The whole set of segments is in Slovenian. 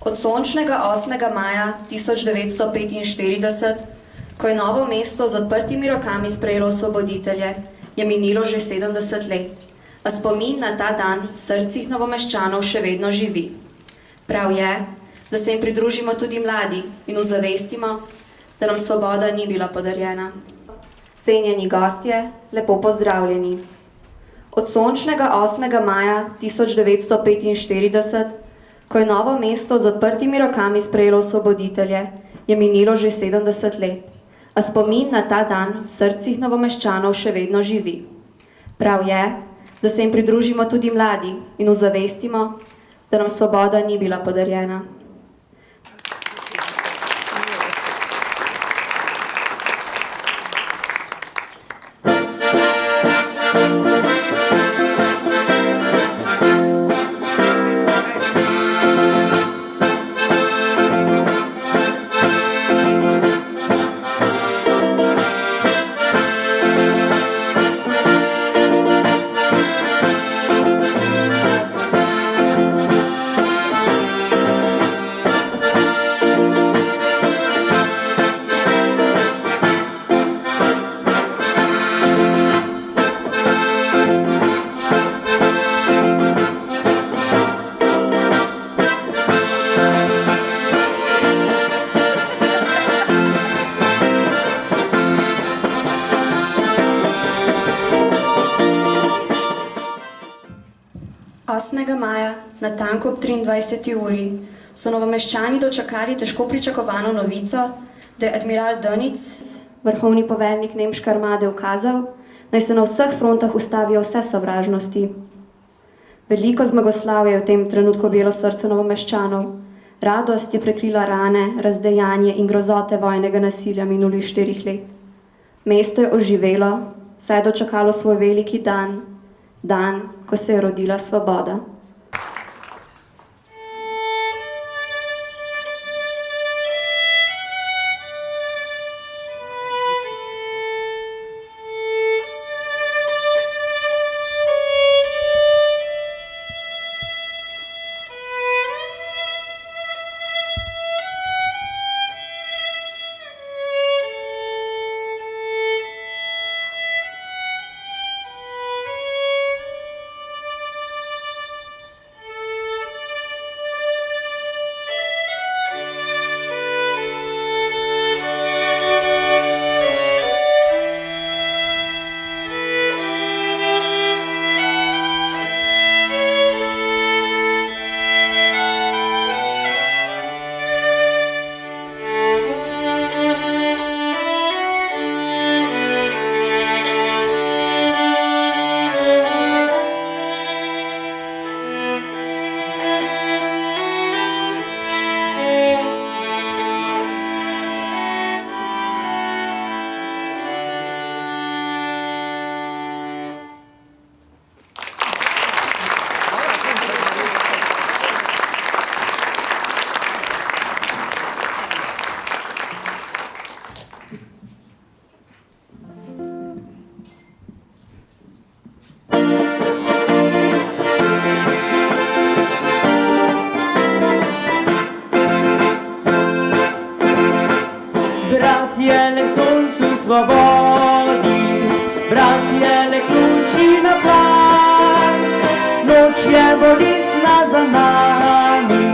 Od sončnega 8. maja 1945, ko je Novo mesto z odprtimi rokami sprejelo osvoboditelje, je minilo že 70 let, a spomin na ta dan v srcih Novomeščanov še vedno živi. Prav je, da se jim pridružimo tudi mladi in ozavestimo, da nam svoboda ni bila podarjena. Cenjeni gostje, lepo pozdravljeni. Od sončnega 8. maja 1945, ko je Novo mesto z odprtimi rokami sprejelo osvoboditelje, je minilo že 70 let, a spomin na ta dan v srcih Novomeščanov še vedno živi. Prav je, da se jim pridružimo tudi mladi in ozavestimo, da nam svoboda ni bila podarjena. Maja, natanko ob 23. uri, so Novomeščani dočakali težko pričakovano novico, da je admiral Dönitz, vrhovni poveljnik nemške armade, ukazal, naj se na vseh frontah ustavijo vse sovražnosti. Veliko zmagoslavje je v tem trenutku objelo srce Novomeščanov. Radost je prekrila rane, razdejanje in grozote vojnega nasilja minulih 4 let. Mesto je oživelo, saj je dočakalo svoj veliki dan, dan, ko se je rodila svoboda. Svobodi, brat je le ključi na plan, noč je bolisna za nami,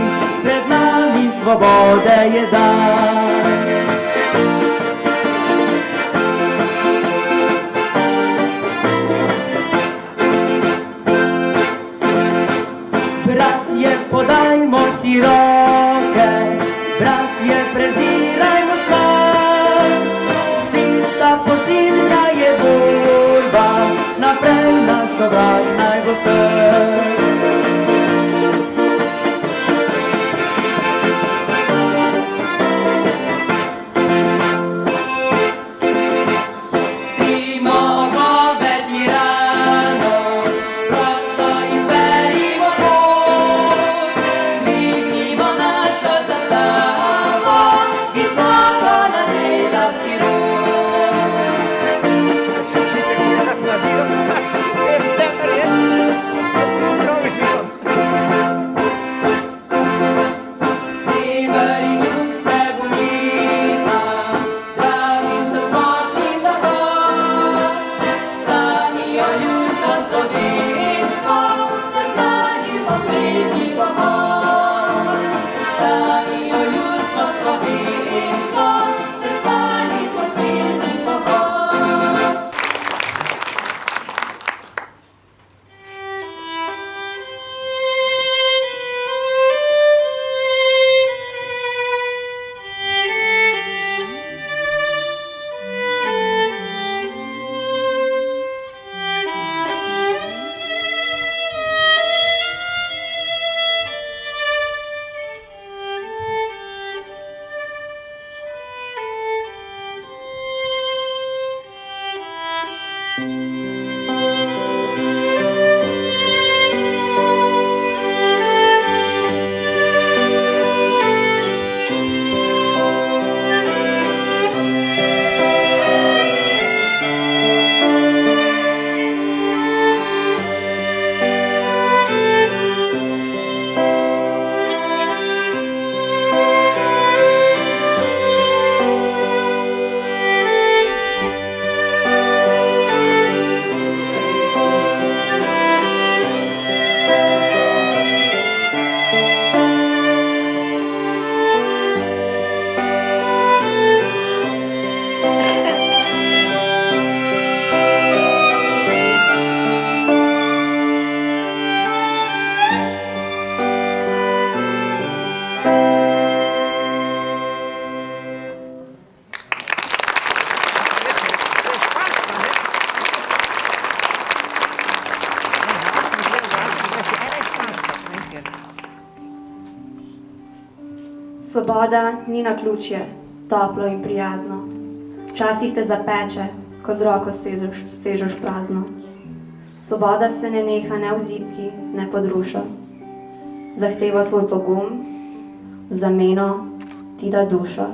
pred nami svobode je dan. Brat je, podajmo si roke, brat je, prezirajmo smrt, posljednja je borba, naprej naš sovraž naj bo strm. Strimo okove tiranov, prosto izberimo pot, dvignimo našo zastavo, visoko na delavski rod. Stanijo ljudstvo slovensko, trpani poslednji pohod. Svoboda ni naključje, toplo in prijazno. Včasih te zapeče, ko z roko sežeš prazno. Svoboda se ne neha ne v zibki, ne pod rušo. Zahteva tvoj pogum, zameno ti da dušo.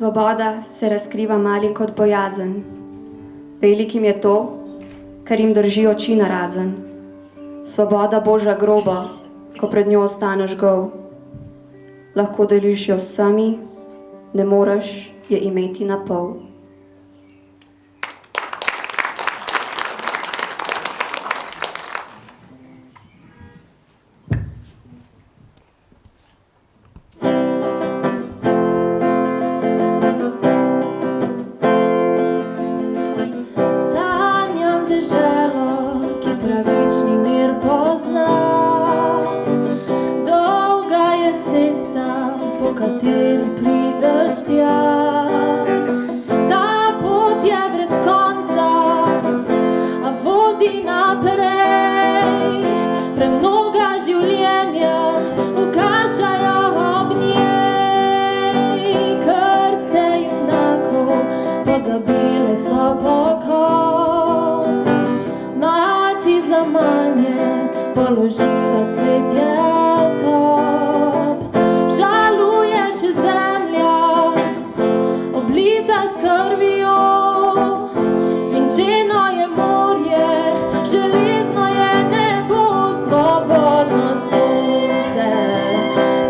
Svoboda se razkriva malim kot bojazen. Velikim je to, kar jim drži oči narazen. Svoboda božja groba, ko pred njo ostaneš gol. Lahko deliš jo s vsemi, ne moreš je imeti na pol. vodi naprej, premnoga življenja ugašajo ob njej, krste junakov pozabile so pokoj. Mati za manje položila cvetje v top, žaluje še zemlja, oblita s krvjo, svinčeno je morje, železno je nebo, svobodno sonce,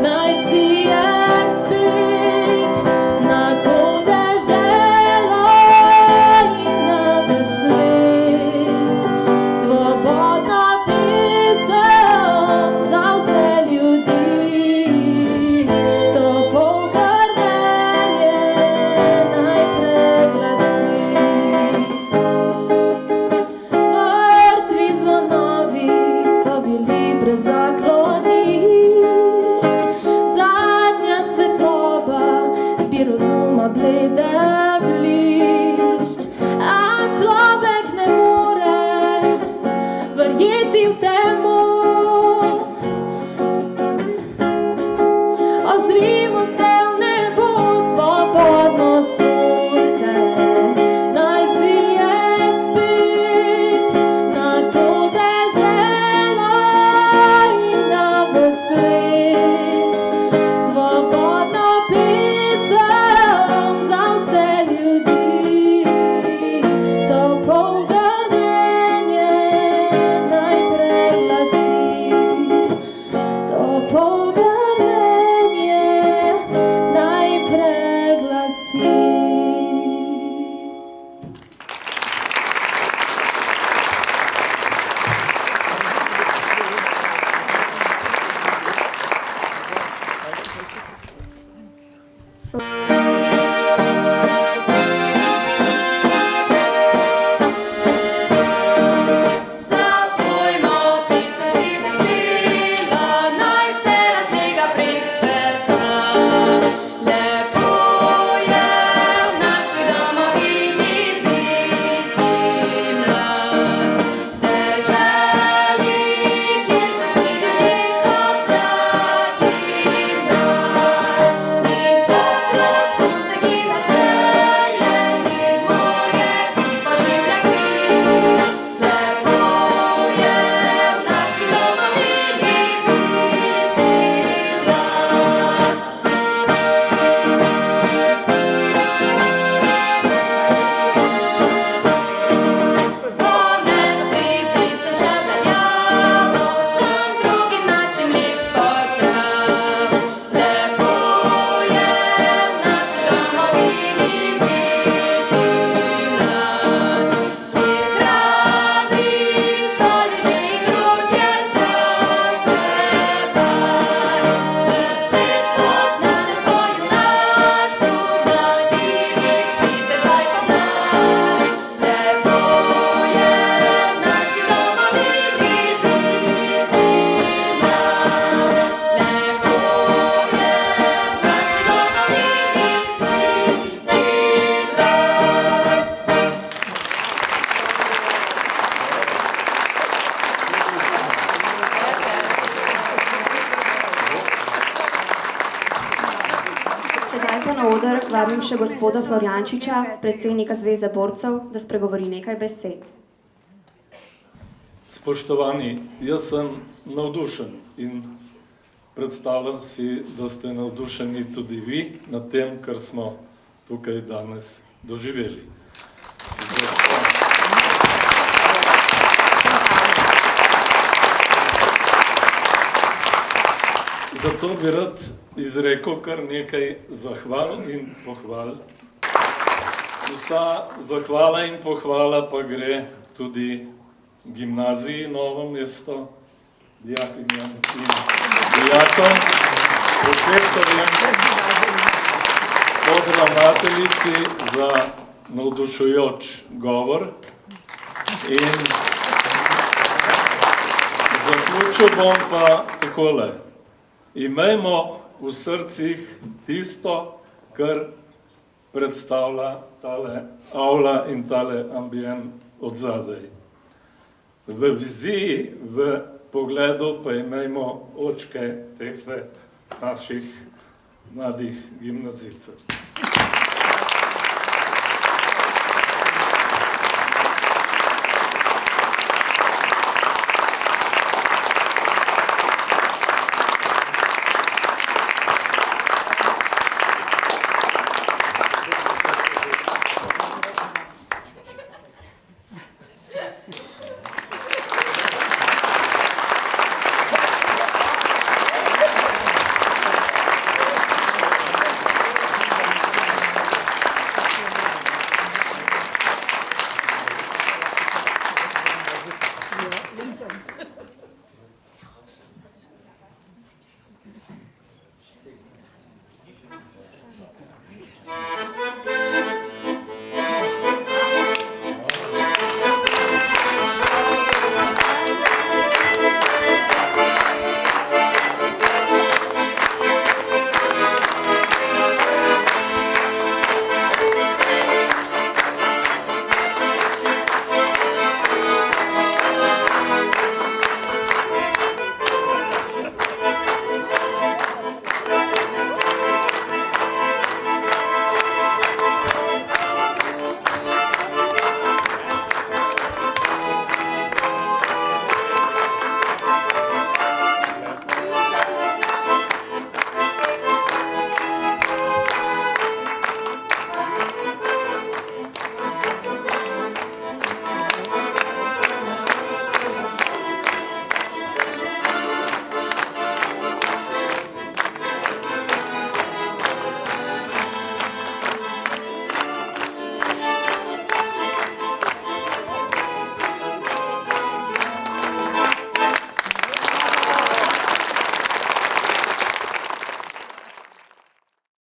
naj sije spet na to deželo in na ves svet. Svobodna pesem za vse ljudi, to pogrdenje naj preglasi. Mrtvi zvonovi so bili brez zaklonišč, zadnja svetloba bi razuma blede blišč, a človek ne more verjeti v temu. Ozrimo se v nebo, svobodno sonce, naj sije spet na to deželo in na ves svet. Svobodna pesem za vse ljudi, to pogrdenje naj preglasi, to pogrdenje naj preglasi. Zapojmo pesem si veselo, naj se razlega prek sveta. Lepo je v naši domovini biti mlad, deželi, kjer so vsi ljudje kot brat in brat. In toplo sonce, ki nas greje, in morje, ki poživlja kri. Lepo je v naši domovini biti mlad. Ponesi pesem še veljavno, vsem drugim našim lep pozdrav. Lepo je v naši domovini biti mlad, kjer hrabri so ljudje in drugje zdrav predar. Da svet pozna nas po junaštvu, mladini cvite zdaj pomlad. Lepo je v naši domovini biti mlad, lepo je v naši domovini biti Sedaj pa na oder vabim še gospoda Florjančiča, predsednika Zveze borcev, da spregovori nekaj besed. Spoštovani, jaz sem navdušen in predstavljam si, da ste navdušeni tudi vi nad tem, kar smo tukaj danes doživeli. Zato bi rad izrekel kar nekaj zahval in pohval. Vsa zahvala in pohvala pa gre tudi Gimnaziji Novo mesto, dijakinjam in dijakom, profesorjem, podravnateljici za navdušujoč govor in zaključil bom pa takole. Imejmo v srcih tisto, kar predstavlja tale avla in tale ambient od zadaj. v viziji, v pogledu pa imejmo očke tehle naših mladih gimnazijcev.